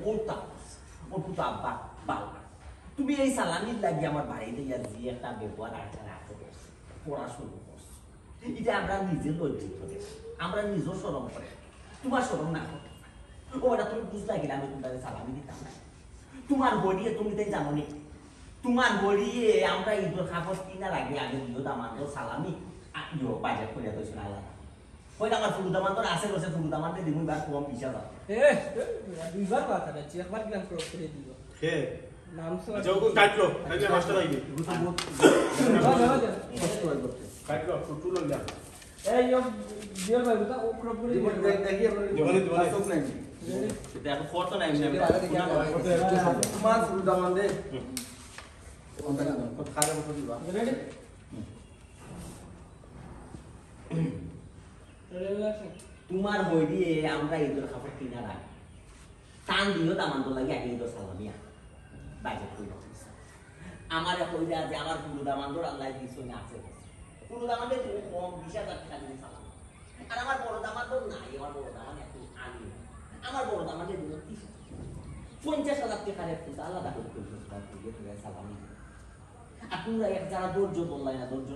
বলতাম ওর তো আব্বা বাল তুমি এই সালামির লাগি আমার বাড়িতে ইয়া যে একটা ব্যবহার আচার আছে পড়াশুনো করছো এটা আমরা নিজে লজ্জিত করে আমরা নিজেও শরম করে তোমার শরম না করো ও এটা তুমি বুঝতে গেলে আমি তোমার সালামি দিতাম না তোমার বড়িয়ে তুমি তাই জানো নি তোমার বড়িয়ে আমরা ঈদের খাবার কিনা লাগে আগে দিও দামান্দ সালামি ইয়ো বাজেট করে দিয়েছিল আলাদা ওই আমার ফুলুদামান্তর আছে বসে ফুলুদামান্তে দিব এবার কম বিশাল দুইবার কথা যাচ্ছে একবার গ্রাম ক্রস করে দিব হে নাম সো যাও কাটলো কাটলে মাস্টার আইবে কাটলো টুটুল না এই ইয়ো দিও ভাই বুঝা ও ক্রপ করে দিব দেখি আপনারা সব নাই সেটা এখন ফটো নাই তোমার ফুলুদামান্তে কোনটা না কত খারাপ করে দিবা রেডি তোমার বই দিয়ে আমরা ঈদের খাবার কিনা রাখি টান দিও দামান্ত লাগে আগে ঈদের সালামি বাজেট করে আমার কই দেয়া যে আমার পুরো দামান্তর আল্লাহ দিছো না আছে পুরো দামান্তে কম 20000 টাকা দিয়ে সালামি আর আমার বড় দামান্তর নাই আমার বড় দামান একটু আনি আমার বড় দামান্তে দিল 50000 টাকা রেট কিন্তু আলাদা করে সালামি আর তোমরা এক যারা ধৈর্য বললাই না ধৈর্য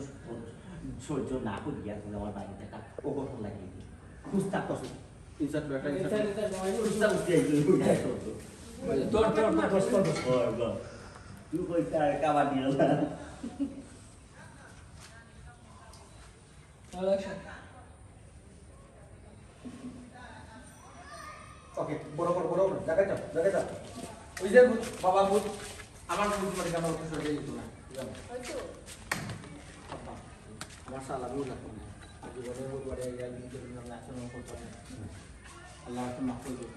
সহ্য না করিয়া তুমি আমার বাড়িতে একটা ওগঠন লাগিয়ে দিই খুঁজতা কষ্ট ইনসার্ট ব্যাটা খুঁজতা উঠে তোর তুই কইতে আর কাবাডি না ওকে বড় জায়গা যাও ওই যে বাবা ভূত আমার ভূত মানে কেন উঠে চলে যেত না হয়তো আমার সালামি লাগতো না আজ বড় বড় এরিয়া কিন্তু আমরা আচরণ করতে না আল্লাহ তো মাফ করে দিও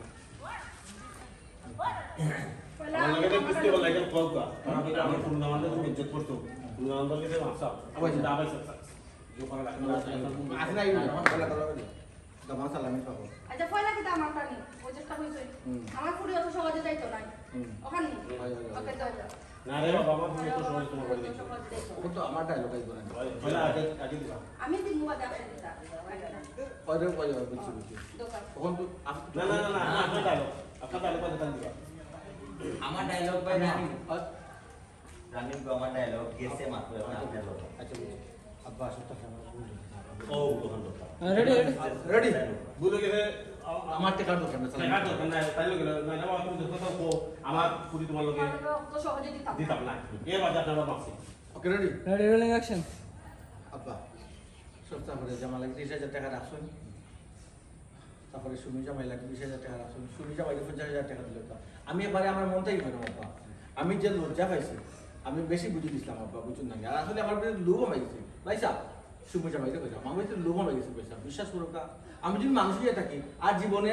আমার লাগে বুঝতে বল লাগে কোকা কারণ এটা আমার পুরো নামে তুমি ইজ্জত করতে পুরো নাম বললে যে মাফ আবার যেটা আবার সব जो করা লাগে আসলে আই আমার বলা করা হবে তোমার সালামি পাবো আচ্ছা পয়লা কি দাম আমার নি ওই যেটা হইছে আমার পুরি অত সহজে যাইতো না ওখানে ওকে দাও না রে বাবা তুমি তো সহজে তোমার বলে দিছো ও তো আমার ডায়লগ আই বলেন পয়লা আগে দিবা আমি দিন মুবা দাও সেটা কয়রে বুঝছি তখন তো না আপনার ডায়লগ কথা দিবা আমার ডায়লগ ভাই রানিং আমার ডায়লগ গেছে মাত্র আপনার লোক আচ্ছা আব্বা আসলে আমরা ও তখন রেডি বলে গেলে আমার টেকার দোকান না তাইলে গেলে না বাবা তুমি কথা কো আমার পুরি তোমার লগে তো সহজে দিতাম না এবার আপনারা মাপছি ওকে রেডি রোলিং অ্যাকশন আব্বা সস্তা করে জামা লাগে 30000 টাকা রাখছুন তারপরে সুমি জামাই লাগে 20000 টাকা রাখছুন সুমি জামাই 50000 টাকা দিল তো আমি এবারে আমার মনটাই করে আব্বা আমি যে লজ্জা পাইছি আমি বেশি বুঝি দিছিলাম আব্বা বুঝুন না আর আসলে আমার ভিতরে লোভ হয়ে গেছে ভাইসা সুমি জামাইকে কইলাম আমার ভিতরে লোভ হয়ে গেছে পয়সা বিশ্বাস করো কা আমি যদি মানুষ হয়ে থাকি আর জীবনে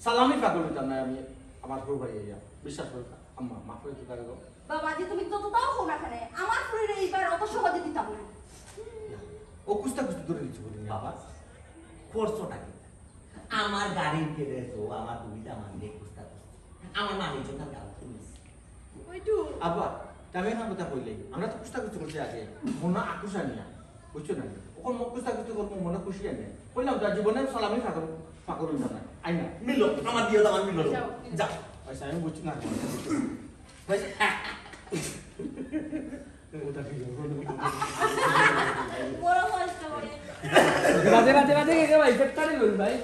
সালামি পাগল হইতাম না আমি আমার ঘর বাড়ি যাই বিশ্বাস করো আম্মা মাফ করে দিতে পারো বাবা যে তুমি যত তাও হো না খানে আমার পুরি এইবার অত সহজে দিতাম না ও কুস্তা ধরে দিচ্ছি বলি বাবা খরচটা কি আমার গাড়ির কেড়ে তো আমার দুইটা মানলে কুস্তা আমার মানের জন্য গাল তুলিস ওইটু আব্বা আমি না কথা কইলাই আমরা তো কুস্তা করতে আগে মনে আকুশা নিয়া বুঝছো না ওখন মুখ কুস্তা করবো মনে খুশি আনে কইলাম যা জীবনে সালামি ফাকর হইতাম না আই না মিলো আমার দিয়ে দাও আমি মিলো যা পয়সা আমি বুঝছি না ওটা কি বড় কষ্ট করে বাজে কে ভাই ফেটকারি লই ভাই